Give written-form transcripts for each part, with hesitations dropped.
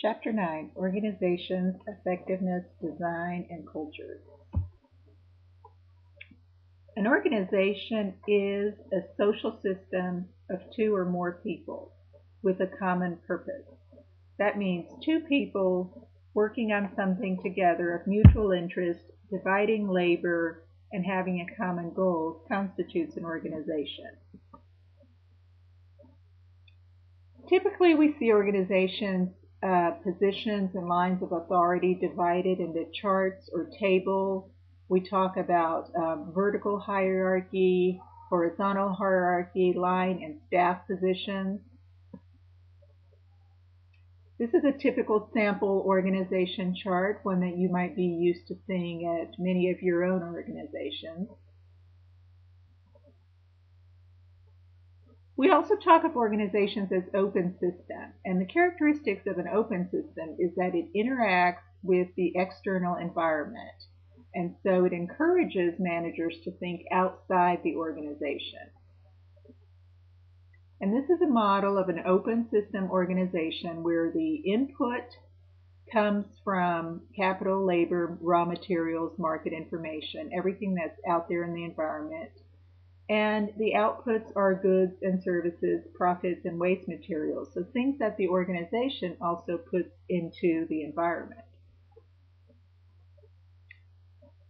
Chapter 9: Organizations, Effectiveness, Design, and Cultures. An organization is a social system of two or more people with a common purpose. That means two people working on something together of mutual interest, dividing labor, and having a common goal constitutes an organization. Typically, we see organizations, positions and lines of authority divided into charts or tables. We talk about vertical hierarchy, horizontal hierarchy, line and staff positions. This is a typical sample organization chart, one that you might be used to seeing at many of your own organizations. We also talk of organizations as open systems, and the characteristics of an open system is that it interacts with the external environment, and so it encourages managers to think outside the organization. And this is a model of an open system organization where the input comes from capital, labor, raw materials, market information, everything that's out there in the environment. And the outputs are goods and services, profits and waste materials, so things that the organization also puts into the environment.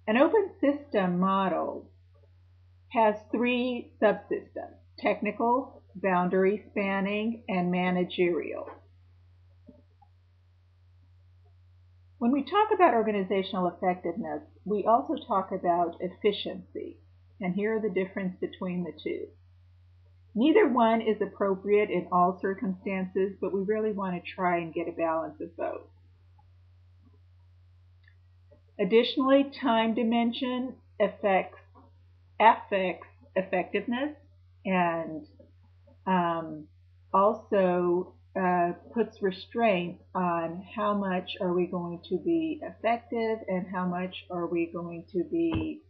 An open system model has three subsystems: technical, boundary spanning, and managerial. When we talk about organizational effectiveness, we also talk about efficiency. And here are the difference between the two. Neither one is appropriate in all circumstances, but we really want to try and get a balance of both. Additionally, time dimension affects effectiveness and also puts restraints on how much are we going to be effective and how much are we going to be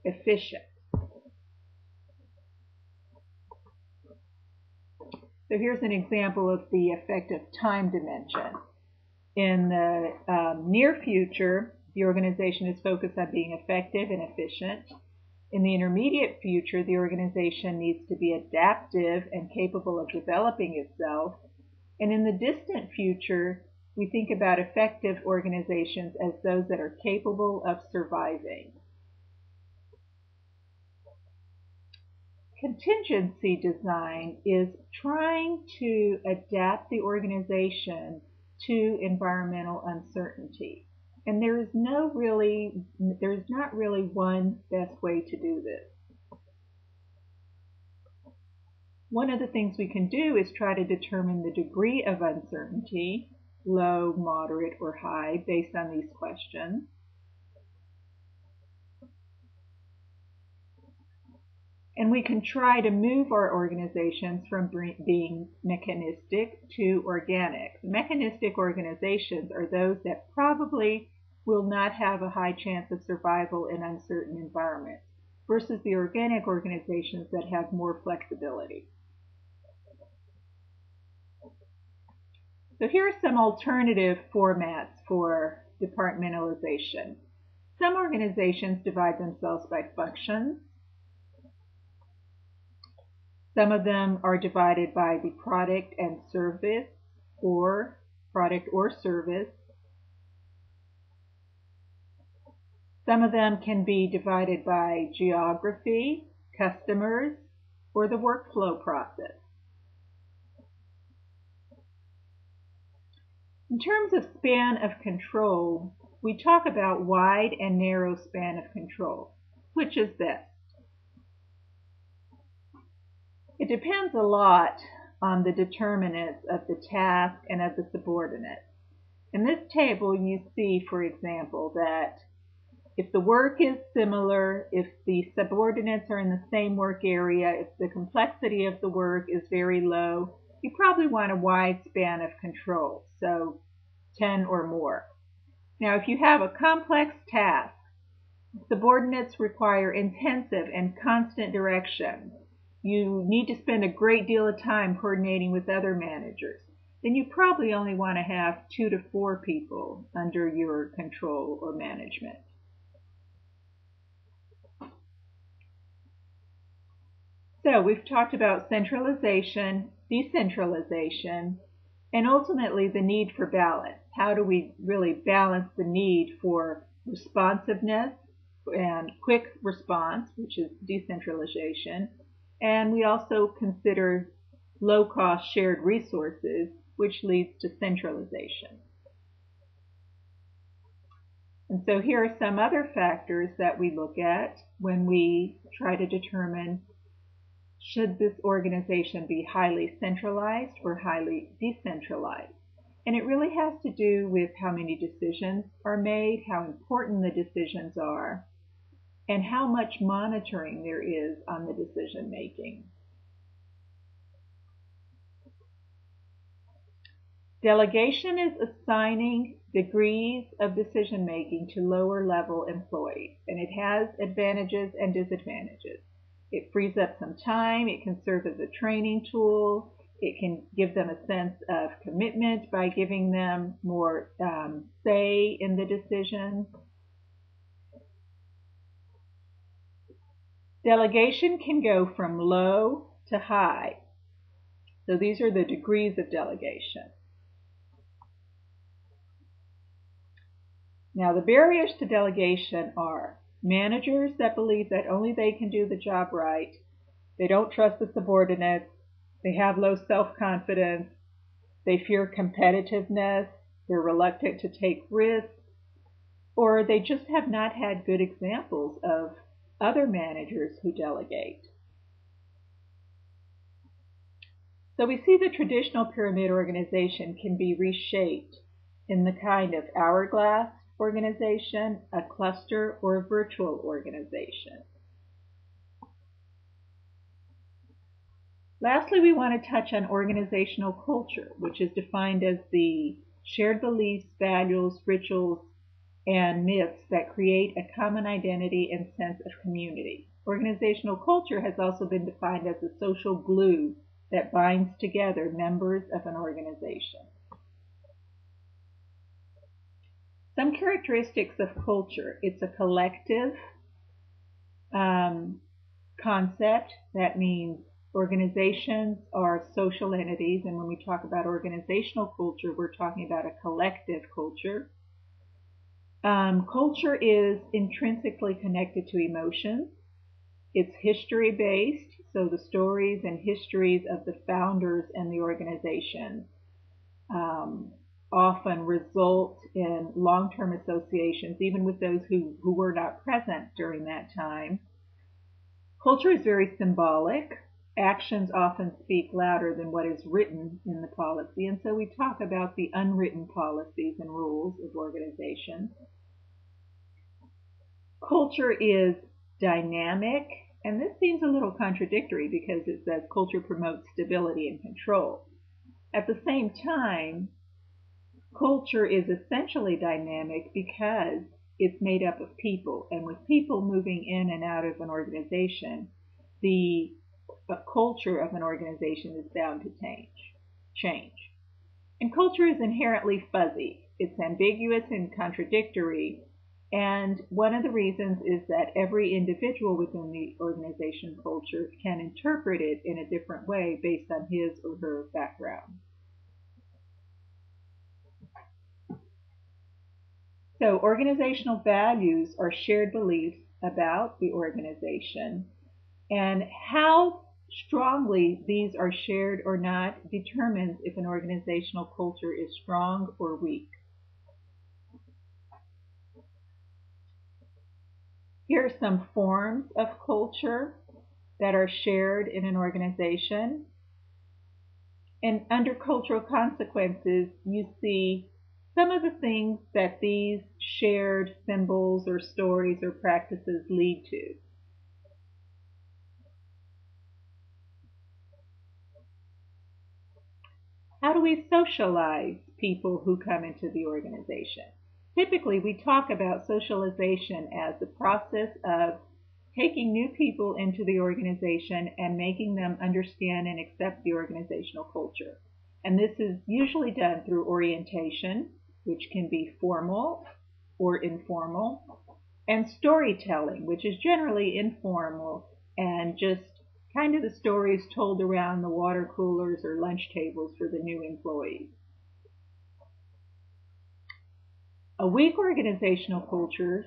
efficient. So here's an example of the effective time dimension. In the near future, the organization is focused on being effective and efficient. In the intermediate future, the organization needs to be adaptive and capable of developing itself. And in the distant future, we think about effective organizations as those that are capable of surviving. Contingency design is trying to adapt the organization to environmental uncertainty. And there's not really one best way to do this. One of the things we can do is try to determine the degree of uncertainty, low, moderate, or high, based on these questions. And we can try to move our organizations from being mechanistic to organic. Mechanistic organizations are those that probably will not have a high chance of survival in uncertain environments, versus the organic organizations that have more flexibility. So here are some alternative formats for departmentalization. Some organizations divide themselves by functions. Some of them are divided by the product and service, or product or service. Some of them can be divided by geography, customers, or the workflow process. In terms of span of control, we talk about wide and narrow span of control. Which is best? It depends a lot on the determinants of the task and of the subordinates. In this table, you see, for example, that if the work is similar, if the subordinates are in the same work area, if the complexity of the work is very low, you probably want a wide span of control, so 10 or more. Now, if you have a complex task, subordinates require intensive and constant direction. You need to spend a great deal of time coordinating with other managers. then you probably only want to have 2 to 4 people under your control or management. So we've talked about centralization, decentralization, and ultimately the need for balance. How do we really balance the need for responsiveness and quick response, which is decentralization, and we also consider low-cost shared resources, which leads to centralization. And so here are some other factors that we look at when we try to determine should this organization be highly centralized or highly decentralized. And it really has to do with how many decisions are made, how important the decisions are, and how much monitoring there is on the decision making. Delegation is assigning degrees of decision making to lower level employees, and it has advantages and disadvantages. It frees up some time, it can serve as a training tool, it can give them a sense of commitment by giving them more say in the decision. Delegation can go from low to high. So these are the degrees of delegation. Now the barriers to delegation are managers that believe that only they can do the job right, they don't trust the subordinates, they have low self-confidence, they fear competitiveness, they're reluctant to take risks, or they just have not had good examples of other managers who delegate. So we see the traditional pyramid organization can be reshaped in the kind of hourglass organization, a cluster, or a virtual organization. Lastly, we want to touch on organizational culture, which is defined as the shared beliefs, values, rituals, and myths that create a common identity and sense of community. Organizational culture has also been defined as the social glue that binds together members of an organization. Some characteristics of culture. It's a collective concept. That means organizations are social entities, and when we talk about organizational culture, we're talking about a collective culture. Culture is intrinsically connected to emotions. It's history-based, so the stories and histories of the founders and the organization often result in long-term associations, even with those who were not present during that time. Culture is very symbolic. Actions often speak louder than what is written in the policy, and so we talk about the unwritten policies and rules of organizations. Culture is dynamic, and this seems a little contradictory because it says culture promotes stability and control. At the same time, culture is essentially dynamic because it's made up of people, and with people moving in and out of an organization, the culture of an organization is bound to change. And culture is inherently fuzzy. It's ambiguous and contradictory, and one of the reasons is that every individual within the organization culture can interpret it in a different way based on his or her background. So organizational values are shared beliefs about the organization, and how strongly these are shared or not determines if an organizational culture is strong or weak. Here are some forms of culture that are shared in an organization. And under cultural consequences, you see some of the things that these shared symbols or stories or practices lead to. How do we socialize people who come into the organization? Typically, we talk about socialization as the process of taking new people into the organization and making them understand and accept the organizational culture. And this is usually done through orientation, which can be formal or informal, and storytelling, which is generally informal and just kind of the stories told around the water coolers or lunch tables for the new employees. A weak organizational culture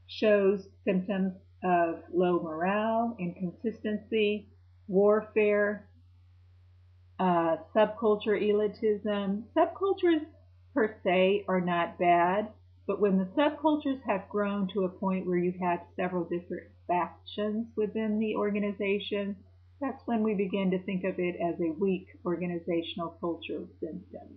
shows symptoms of low morale, inconsistency, warfare, subculture elitism. Subcultures per se are not bad, but when the subcultures have grown to a point where you have several different factions within the organization, that's when we begin to think of it as a weak organizational culture symptom.